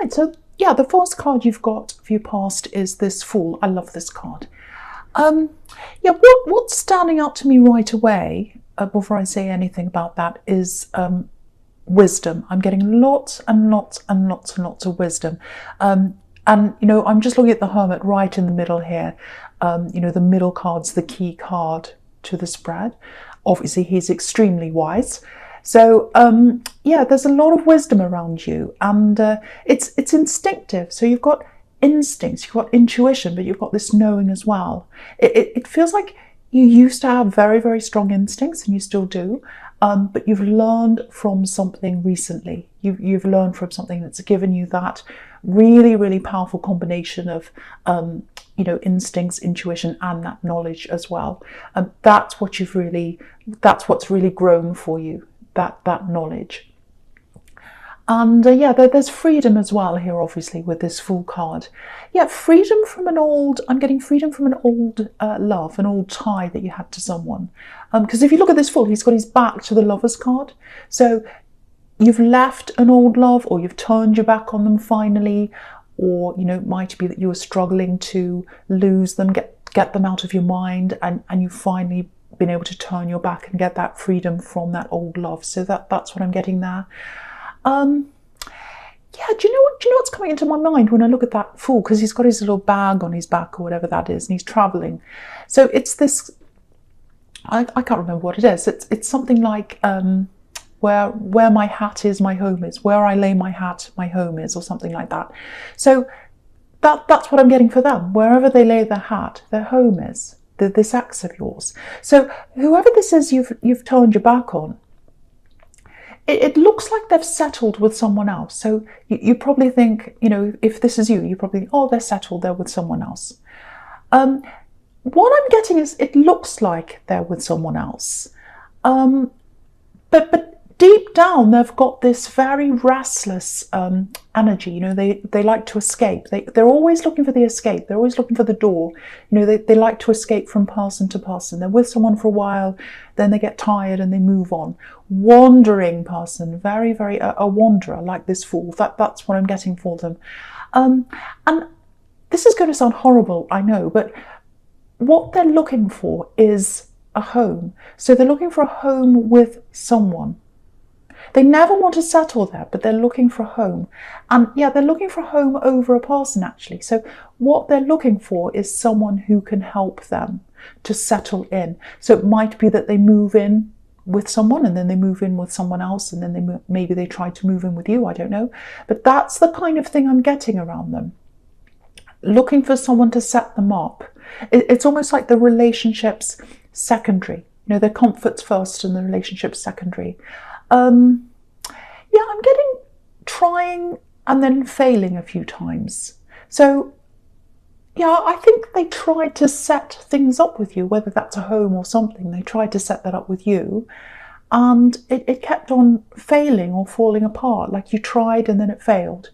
right, so yeah, the first card you've got for your past is this Fool. I love this card. Yeah, what's standing out to me right away, before I say anything about that, is wisdom. I'm getting lots and lots and lots and lots of wisdom. And, you know, I'm just looking at the Hermit right in the middle here. You know, the middle card's the key card to the spread. Obviously, he's extremely wise. So, yeah, there's a lot of wisdom around you, and it's instinctive. So you've got instincts, you've got intuition, but you've got this knowing as well. It feels like you used to have very, very strong instincts, and you still do, but you've learned from something recently. You've learned from something that's given you that really, really powerful combination of, you know, instincts, intuition, and that knowledge as well. That's what's really grown for you, that knowledge. And yeah, there's freedom as well here, obviously, with this Fool card. Yeah, freedom from I'm getting freedom from an old love, an old tie that you had to someone. Because if you look at this Fool, he's got his back to the Lovers card. So you've left an old love, or you've turned your back on them finally, or, you know, it might be that you were struggling to lose them, get them out of your mind, and you've finally been able to turn your back and get that freedom from that old love. So that's what I'm getting there. Yeah, do you know what's coming into my mind when I look at that Fool? Because he's got his little bag on his back or whatever that is, and he's traveling. So it's this, I can't remember what it is. It's something like where my hat is, my home is. Where I lay my hat, my home is, or something like that. So that's what I'm getting for them. Wherever they lay their hat, their home is. This ex of yours. So whoever this is you've turned your back on, it looks like they've settled with someone else. So you probably think, you know, if this is you probably think, oh, they're settled, they're with someone else. What I'm getting is it looks like they're with someone else. But deep down, they've got this very restless energy. You know, they like to escape. They're always looking for the escape. They're always looking for the door. You know, they like to escape from person to person. They're with someone for a while, then they get tired and they move on. Wandering person, very, very a wanderer, like this Fool. That's what I'm getting for them. And this is going to sound horrible, I know, but what they're looking for is a home. So they're looking for a home with someone. They never want to settle there, but they're looking for a home. And yeah, they're looking for a home over a person, actually. So what they're looking for is someone who can help them to settle in. So it might be that they move in with someone, and then they move in with someone else, and then maybe they try to move in with you, I don't know. But that's the kind of thing I'm getting around them. Looking for someone to set them up. It's almost like the relationship's secondary. You know, their comfort's first and the relationship's secondary. Yeah, I'm getting trying and then failing a few times. So yeah, I think they tried to set things up with you, whether that's a home or something. They tried to set that up with you, and it kept on failing or falling apart. Like you tried and then it failed.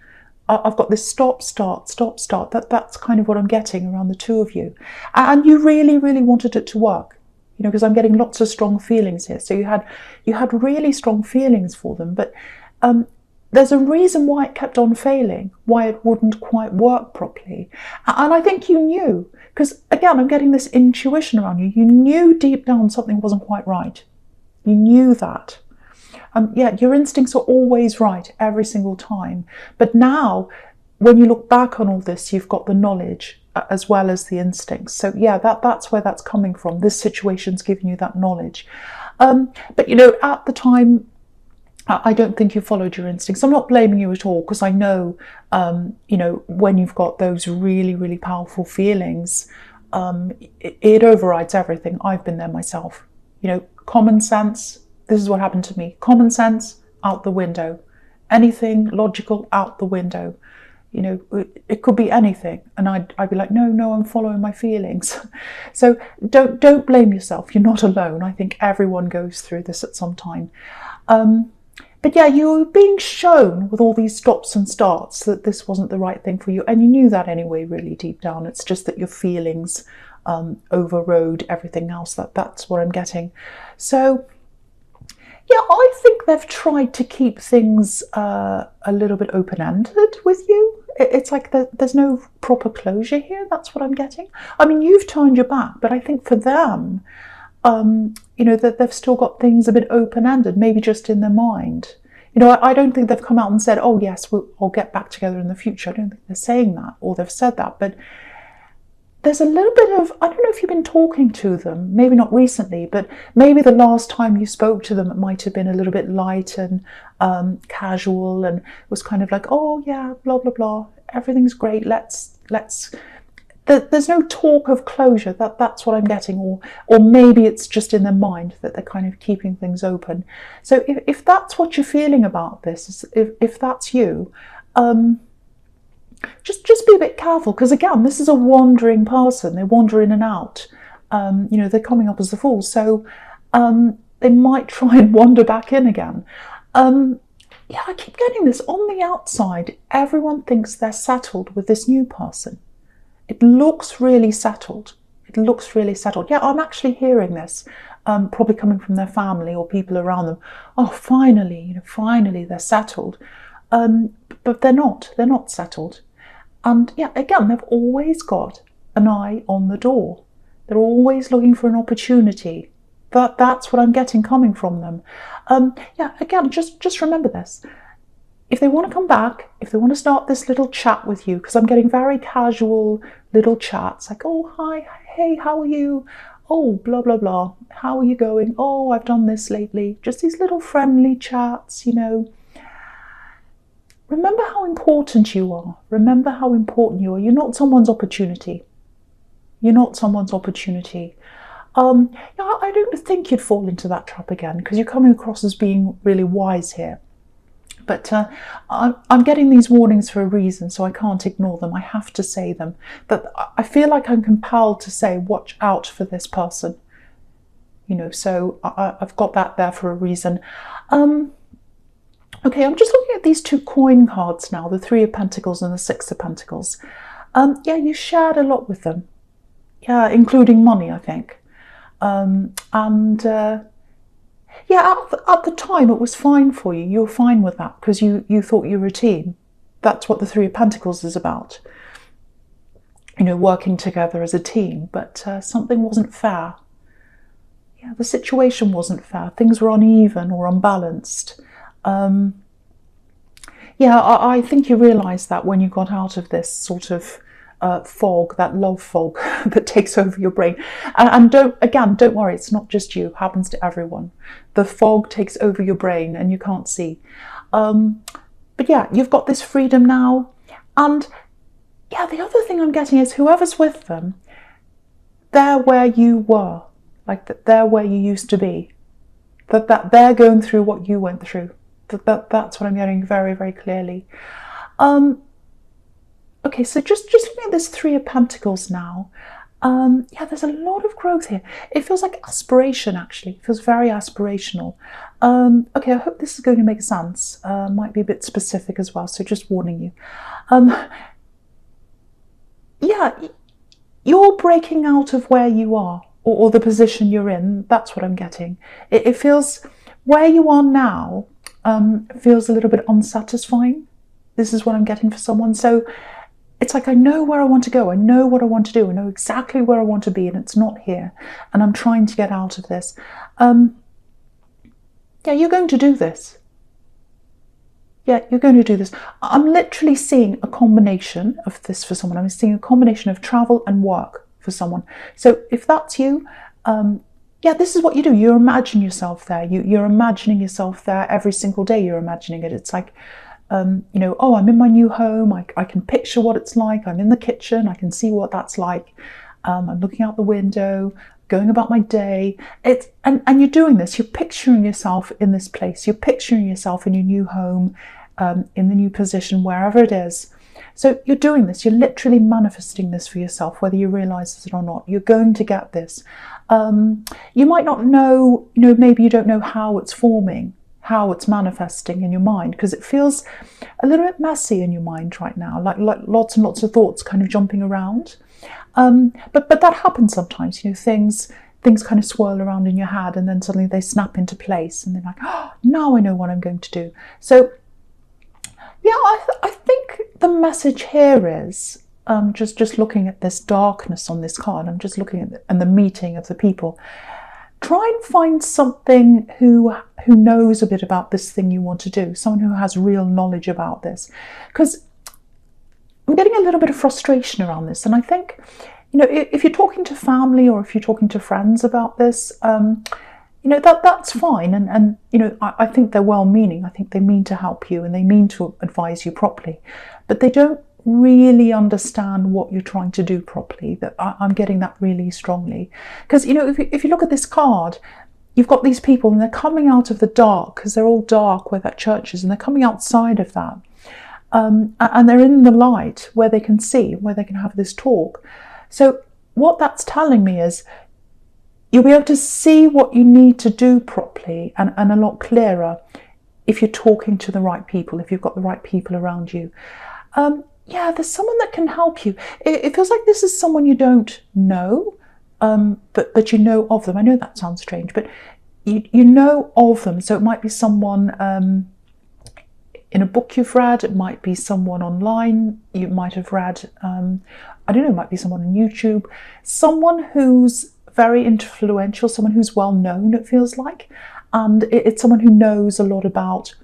I've got this stop, start, stop, start. That's kind of what I'm getting around the two of you. And you really, really wanted it to work. You know, because I'm getting lots of strong feelings here. So you had really strong feelings for them, but there's a reason why it kept on failing, why it wouldn't quite work properly. And I think you knew, because again, I'm getting this intuition around you. You knew deep down something wasn't quite right. You knew that. Yeah, your instincts are always right every single time. But now, when you look back on all this, you've got the knowledge as well as the instincts. So yeah, that's where that's coming from. This situation's giving you that knowledge. But you know, at the time, I don't think you followed your instincts. I'm not blaming you at all, because I know, you know, when you've got those really, really powerful feelings, it overrides everything. I've been there myself. You know, common sense, this is what happened to me. Common sense, out the window. Anything logical, out the window. You know, it could be anything, and I'd be like, no, I'm following my feelings. So don't blame yourself. You're not alone. I think everyone goes through this at some time. But yeah, you were being shown with all these stops and starts that this wasn't the right thing for you, and you knew that anyway, really deep down. It's just that your feelings overrode everything else. That's what I'm getting. So Yeah, I think they've tried to keep things a little bit open-ended with you. It's like there's no proper closure here. That's what I'm getting. I mean, you've turned your back, but I think for them, that they've still got things a bit open-ended, maybe just in their mind. I don't think they've come out and said, oh yes, I'll get back together in the future. I don't think they're saying that, or they've said that, but there's a little bit of, I don't know if you've been talking to them, maybe not recently, but maybe the last time you spoke to them, it might have been a little bit light and casual, and it was kind of like, oh yeah, blah, blah, blah, everything's great, let's there's no talk of closure. That's what I'm getting, or maybe it's just in their mind that they're kind of keeping things open. So if that's what you're feeling about this, if that's you, just be a bit careful, because again, this is a wandering person. They wander in and out. They're coming up as the fool, so they might try and wander back in again. I keep getting this on the outside. Everyone thinks they're settled with this new person. It looks really settled. It looks really settled. Yeah, I'm actually hearing this, probably coming from their family or people around them. Oh, finally, finally they're settled. But they're not. They're not settled. And yeah, again, they've always got an eye on the door. They're always looking for an opportunity. That's what I'm getting coming from them. Again, just remember this. If they want to come back, if they want to start this little chat with you, because I'm getting very casual little chats, like, oh, hi, hey, how are you? Oh, blah, blah, blah. How are you going? Oh, I've done this lately. Just these little friendly chats, Remember how important you are. Remember how important you are. You're not someone's opportunity. You're not someone's opportunity. I don't think you'd fall into that trap again, because you're coming across as being really wise here. But I'm getting these warnings for a reason, so I can't ignore them. I have to say them. But I feel like I'm compelled to say, watch out for this person. So I've got that there for a reason. Okay, I'm just looking at these two coin cards now, the Three of Pentacles and the Six of Pentacles. You shared a lot with them. Yeah, including money, I think. At the time it was fine for you. You were fine with that because you thought you were a team. That's what the Three of Pentacles is about. Working together as a team. But something wasn't fair. Yeah, the situation wasn't fair. Things were uneven or unbalanced. I think you realised that when you got out of this sort of fog, that love fog that takes over your brain. And don't worry, it's not just you, it happens to everyone. The fog takes over your brain and you can't see. But yeah, you've got this freedom now. And yeah, the other thing I'm getting is whoever's with them, they're where you were, like they're where you used to be. That they're going through what you went through. That's what I'm getting very, very clearly. Okay, so just looking at this Three of Pentacles now, there's a lot of growth here. It feels like aspiration, actually. It feels very aspirational. Okay, I hope this is going to make sense. Might be a bit specific as well, so just warning you. You're breaking out of where you are, or the position you're in. That's what I'm getting. It feels, where you are now, feels a little bit unsatisfying. This is what I'm getting for someone. So it's like, I know where I want to go. I know what I want to do. I know exactly where I want to be, and it's not here. And I'm trying to get out of this. You're going to do this. Yeah, you're going to do this. I'm literally seeing a combination of this for someone. I'm seeing a combination of travel and work for someone. So if that's you, this is what you do. You imagine yourself there. You're imagining yourself there every single day. You're imagining it. It's like, I'm in my new home. I can picture what it's like. I'm in the kitchen. I can see what that's like. I'm looking out the window, going about my day. And you're doing this. You're picturing yourself in this place. You're picturing yourself in your new home, in the new position, wherever it is. So you're doing this. You're literally manifesting this for yourself, whether you realize it or not. You're going to get this. You might not know, maybe you don't know how it's forming, how it's manifesting in your mind, because it feels a little bit messy in your mind right now, like lots and lots of thoughts kind of jumping around. But that happens sometimes, things things kind of swirl around in your head, and then suddenly they snap into place, and they're like, oh, now I know what I'm going to do. So yeah, I think the message here is, just looking at this darkness on this card, I'm just looking at and the meeting of the people. Try and find something who knows a bit about this thing you want to do, someone who has real knowledge about this. Because I'm getting a little bit of frustration around this, and I think, if you're talking to family or if you're talking to friends about this, that's fine, and I think they're well-meaning. I think they mean to help you and they mean to advise you properly, but they don't really understand what you're trying to do properly. That I'm getting that really strongly, because if you look at this card, you've got these people and they're coming out of the dark, because they're all dark where that church is, and they're coming outside of that, and they're in the light where they can see, where they can have this talk. So what that's telling me is you'll be able to see what you need to do properly and a lot clearer if you're talking to the right people, if you've got the right people around you. Yeah, there's someone that can help you. It feels like this is someone you don't know, but you know of them. I know that sounds strange, but you know of them. So it might be someone in a book you've read, it might be someone online you might have read, I don't know, it might be someone on YouTube, someone who's very influential, someone who's well known, it feels like, and it's someone who knows a lot about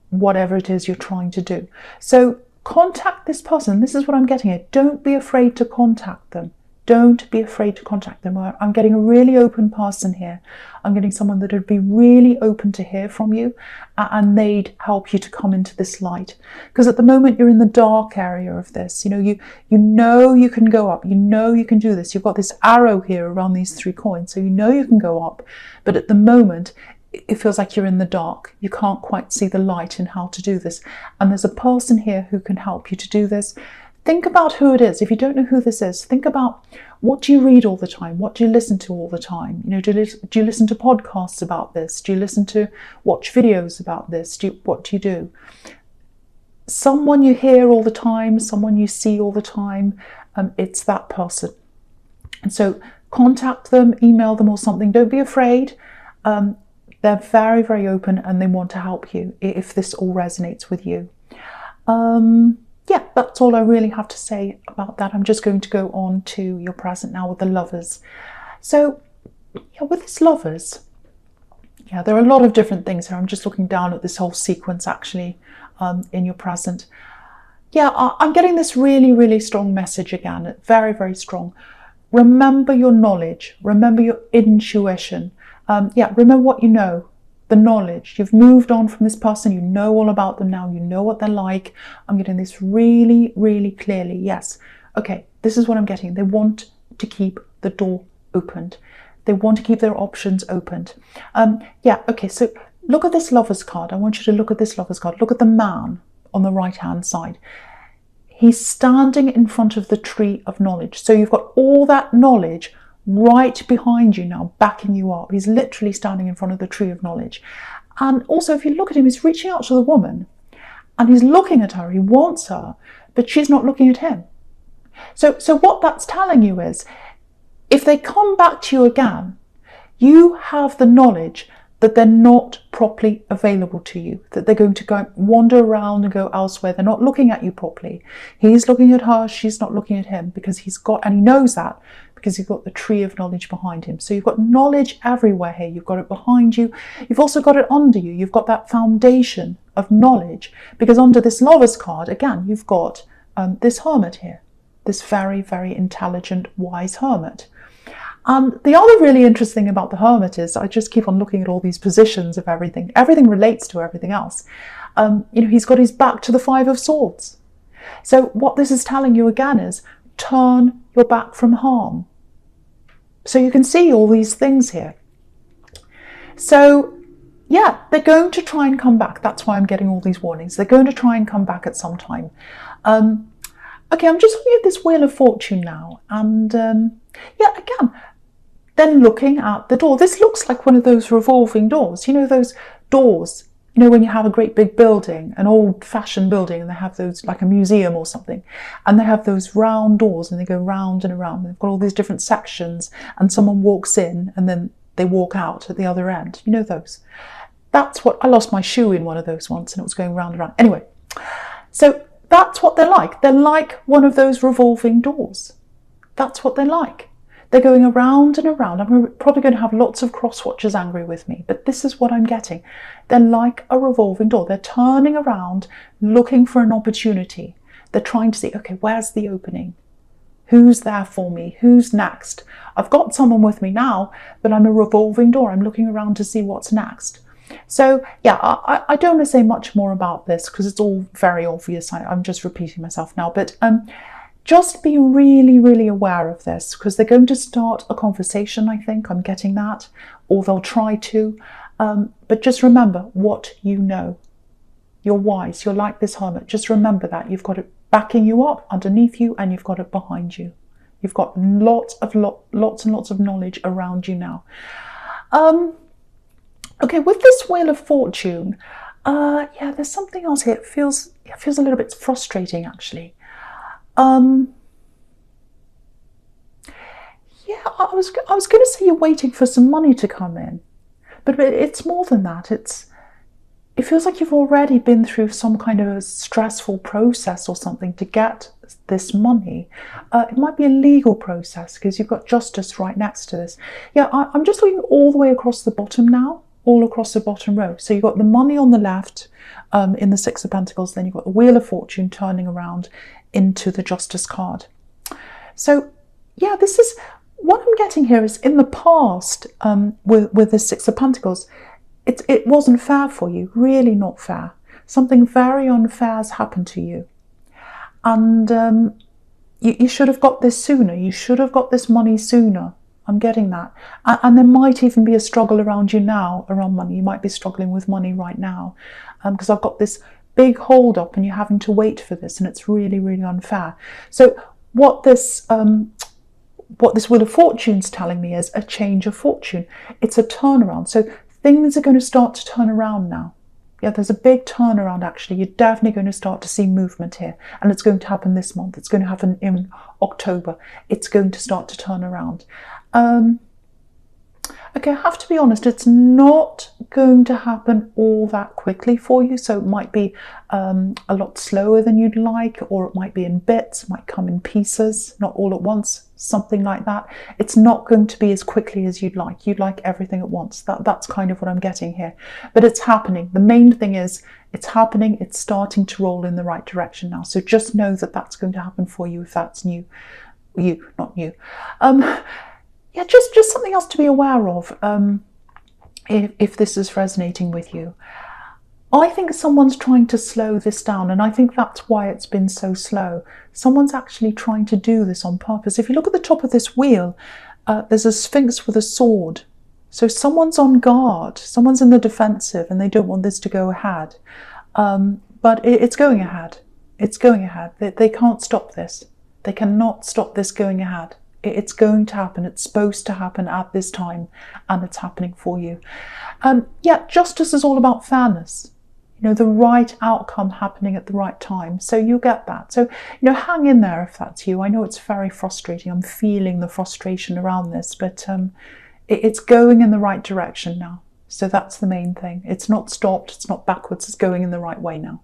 whatever it is you're trying to do. So contact this person. This is what I'm getting at. Don't be afraid to contact them. Don't be afraid to contact them. I'm getting a really open person here. I'm getting someone that would be really open to hear from you, and they'd help you to come into this light. Because at the moment you're in the dark area of this. You know you can go up. You know you can do this. You've got this arrow here around these 3 coins, so you know you can go up. But at the moment, it feels like you're in the dark. You can't quite see the light in how to do this. And there's a person here who can help you to do this. Think about who it is. If you don't know who this is, think about, what do you read all the time? What do you listen to all the time? Do you listen to podcasts about this? Do you watch videos about this? What do you do? Someone you hear all the time, someone you see all the time, it's that person. And so contact them, email them or something. Don't be afraid. They're very, very open, and they want to help you if this all resonates with you. Yeah, that's all I really have to say about that. I'm just going to go on to your present now with the Lovers. So, yeah, with this Lovers, yeah, there are a lot of different things here. I'm just looking down at this whole sequence, actually, in your present. Yeah, I'm getting this really, really strong message again. Very, very strong. Remember your knowledge. Remember your intuition. Yeah, remember what you know. The knowledge. You've moved on from this person. You know all about them now. You know what they're like. I'm getting this really, really clearly. Yes. Okay, this is what I'm getting. They want to keep the door opened. They want to keep their options opened. Yeah, okay, so look at this Lovers card. I want you to look at this Lovers card. Look at the man on the right-hand side. He's standing in front of the tree of knowledge. So you've got all that knowledge right behind you now, backing you up. He's literally standing in front of the tree of knowledge. And also, if you look at him, he's reaching out to the woman and he's looking at her. He wants her, but she's not looking at him. So what that's telling you is, if they come back to you again, you have the knowledge that they're not properly available to you, that they're going to go wander around and go elsewhere. They're not looking at you properly. He's looking at her, she's not looking at him, because he knows that, because he's got the tree of knowledge behind him. So you've got knowledge everywhere here. You've got it behind you. You've also got it under you. You've got that foundation of knowledge, because under this Lovers card, again, you've got this hermit here, this very, very intelligent, wise hermit. The other really interesting about the hermit is, I just keep on looking at all these positions of everything. Everything relates to everything else. He's got his back to the 5 of Swords. So what this is telling you again is, turn your back from harm. So you can see all these things here. So yeah, they're going to try and come back. That's why I'm getting all these warnings. They're going to try and come back at some time. Okay, I'm just looking at this Wheel of Fortune now. And yeah, again, they're looking at the door. This looks like one of those revolving doors. You know, those doors You know, when you have a great big building, an old-fashioned building, and they have those, like a museum or something, and they have those round doors and they go round and around, and they've got all these different sections, and someone walks in and then they walk out at the other end. You know those? That's what, I lost my shoe in one of those once and it was going round and round. Anyway, so that's what they're like. They're like one of those revolving doors. That's what they're like. They're going around and around. I'm probably going to have lots of cross-watchers angry with me, but this is what I'm getting. They're like a revolving door. They're turning around, looking for an opportunity. They're trying to see, okay, where's the opening? Who's there for me? Who's next? I've got someone with me now, but I'm a revolving door. I'm looking around to see what's next. So yeah, I don't want to say much more about this because it's all very obvious. I'm just repeating myself now, but just be really, really aware of this because they're going to start a conversation, I think. I'm getting that, or they'll try to. But just remember what you know. You're wise. You're like this hermit. Just remember that. You've got it backing you up, underneath you, and you've got it behind you. You've got lots and lots of knowledge around you now. Okay, with this Wheel of Fortune, yeah, there's something else here. It feels a little bit frustrating, actually. Yeah, I was going to say you're waiting for some money to come in, but it's more than that. It feels like you've already been through some kind of a stressful process or something to get this money. It might be a legal process because you've got justice right next to this. Yeah, I'm just looking all the way across the bottom now, all across the bottom row. So you've got the money on the left in the Six of Pentacles, then you've got the Wheel of Fortune turning around into the Justice card. So yeah, this is what I'm getting here is in the past with the Six of Pentacles, it wasn't fair for you, really not fair. Something very unfair has happened to you. And you should have got this sooner. You should have got this money sooner. I'm getting that. And there might even be a struggle around you now, around money. You might be struggling with money right now because I've got this big hold up and you're having to wait for this and it's really, really unfair. So what this Wheel of Fortune's telling me is a change of fortune. It's a turnaround. So things are going to start to turn around now. Yeah, there's a big turnaround actually. You're definitely going to start to see movement here. And it's going to happen this month. It's going to happen in October. It's going to start to turn around. Okay, I have to be honest, it's not going to happen all that quickly for you. So it might be a lot slower than you'd like, or it might be in bits, it might come in pieces, not all at once, something like that. It's not going to be as quickly as you'd like. You'd like everything at once. That's kind of what I'm getting here. But it's happening. The main thing is it's happening. It's starting to roll in the right direction now. So just know that that's going to happen for you if that's new. You, not you. Yeah, just something else to be aware of if this is resonating with you. I think someone's trying to slow this down, and I think that's why it's been so slow. Someone's actually trying to do this on purpose. If you look at the top of this wheel, there's a Sphinx with a sword. So someone's on guard, someone's in the defensive, and they don't want this to go ahead. But it's going ahead. It's going ahead. They can't stop this. They cannot stop this going ahead. It's going to happen. It's supposed to happen at this time, and it's happening for you. Yeah, justice is all about fairness. You know, the right outcome happening at the right time. So you get that. So, you know, hang in there if that's you. I know it's very frustrating. I'm feeling the frustration around this, but it's going in the right direction now. So that's the main thing. It's not stopped. It's not backwards. It's going in the right way now.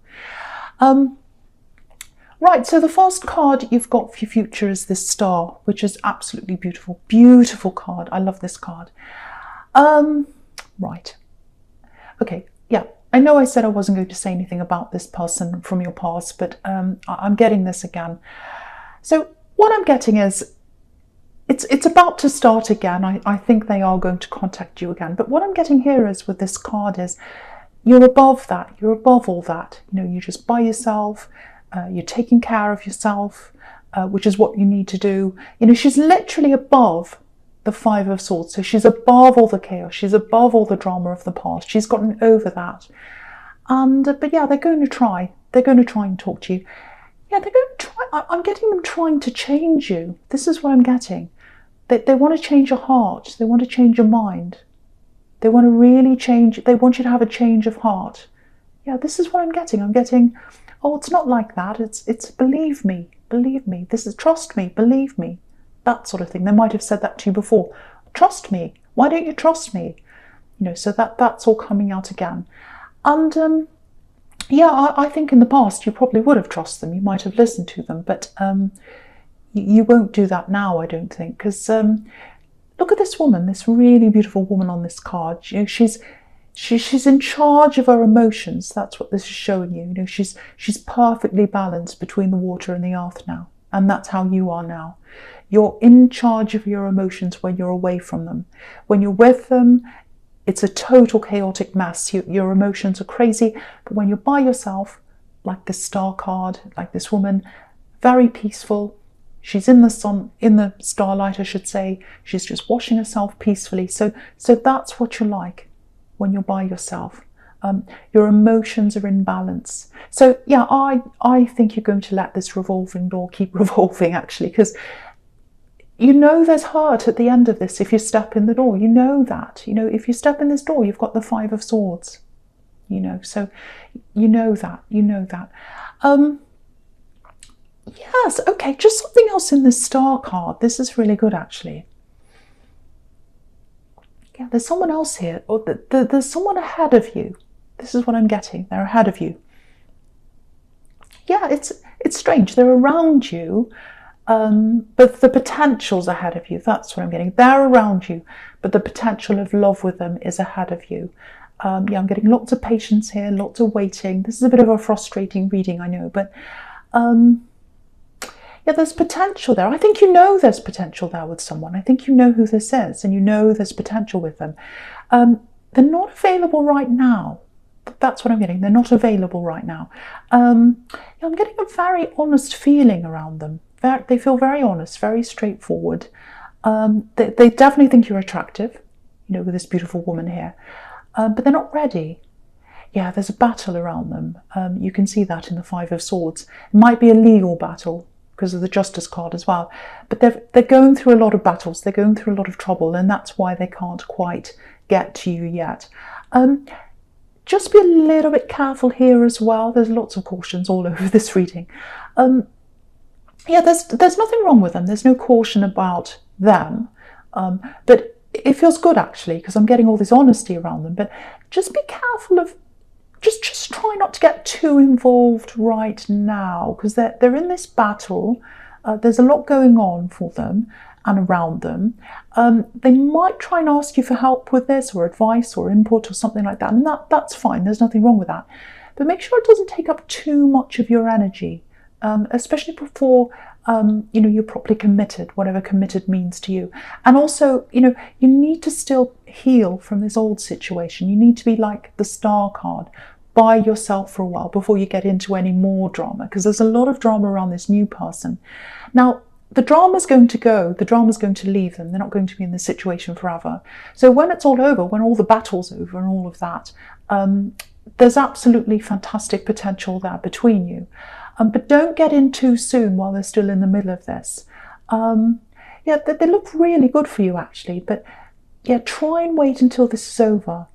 Right, so the first card you've got for your future is this star, which is absolutely beautiful. Beautiful card. I love this card. Right. Okay, yeah. I know I said I wasn't going to say anything about this person from your past, but I'm getting this again. So what I'm getting is it's about to start again. I think they are going to contact you again. But what I'm getting here is with this card is you're above that. You're above all that. You know, you're just by yourself. You're taking care of yourself, which is what you need to do. You know, she's literally above the Five of Swords. So she's above all the chaos. She's above all the drama of the past. She's gotten over that. And but yeah, they're going to try. They're going to try and talk to you. Yeah, they're going to try. I'm getting them trying to change you. This is what I'm getting. They want to change your heart. They want to change your mind. They want to really change. They want you to have a change of heart. Yeah, this is what I'm getting. I'm getting, oh, it's not like that. It's believe me, believe me. This is trust me, believe me. That sort of thing. They might have said that to you before. Trust me. Why don't you trust me? So that's all coming out again. And yeah, I think in the past you probably would have trusted them. You might have listened to them, but you won't do that now, I don't think, because look at this woman, this really beautiful woman on this card. She's in charge of her emotions. That's what this is showing you. She's perfectly balanced between the water and the earth now, and that's how you are now. You're in charge of your emotions when you're away from them. When you're with them, it's a total chaotic mess. Your emotions are crazy, but when you're by yourself, like this star card, like this woman, very peaceful. She's in the sun, in the starlight, I should say. She's just washing herself peacefully. So that's what you're like when you're by yourself. Your emotions are in balance. So yeah, I think you're going to let this revolving door keep revolving, actually, because there's hurt at the end of this if you step in the door. You know that. If you step in this door, you've got the 5 of Swords. So you know that. Yes, okay, just something else in this star card. This is really good, actually. Yeah, there's someone else here, or there's someone ahead of you. This is what I'm getting. They're ahead of you. Yeah, it's strange. They're around you, but the potential's ahead of you. That's what I'm getting. They're around you, but the potential of love with them is ahead of you. Yeah, I'm getting lots of patience here, lots of waiting. This is a bit of a frustrating reading, I know, but yeah, there's potential there. I think there's potential there with someone. I think you know who this is, and there's potential with them. They're not available right now. That's what I'm getting. They're not available right now. I'm getting a very honest feeling around them. They feel very honest, very straightforward. They definitely think you're attractive, with this beautiful woman here. But they're not ready. Yeah, there's a battle around them. You can see that in the 5 of Swords. It might be a legal battle because of the Justice card as well. But they're going through a lot of battles. They're going through a lot of trouble, and that's why they can't quite get to you yet. Just be a little bit careful here as well. There's lots of cautions all over this reading. Yeah, there's nothing wrong with them. There's no caution about them. But it feels good, actually, because I'm getting all this honesty around them. But just be careful of, just try not to get too involved right now, because they're in this battle. There's a lot going on for them and around them. They might try and ask you for help with this, or advice or input or something like that, and that's fine. There's nothing wrong with that. But make sure it doesn't take up too much of your energy, especially before you're properly committed, whatever committed means to you. And also, you need to still heal from this old situation. You need to be like the Star card, by yourself for a while before you get into any more drama, because there's a lot of drama around this new person. Now, the drama's going to go, the drama's going to leave them. They're not going to be in this situation forever. So when it's all over, when all the battle's over and all of that, there's absolutely fantastic potential there between you. But don't get in too soon while they're still in the middle of this. Yeah, they look really good for you, actually. But yeah, try and wait until this is over.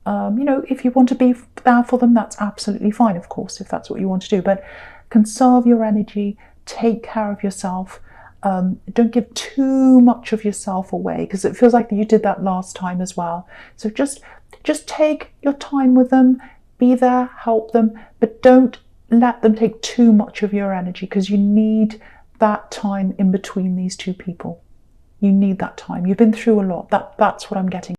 If you want to be there for them, that's absolutely fine, of course, if that's what you want to do. But conserve your energy, take care of yourself. Don't give too much of yourself away, because it feels like you did that last time as well. So just take your time with them, be there, help them, but don't let them take too much of your energy, because you need that time in between these two people. You need that time. You've been through a lot. That's what I'm getting.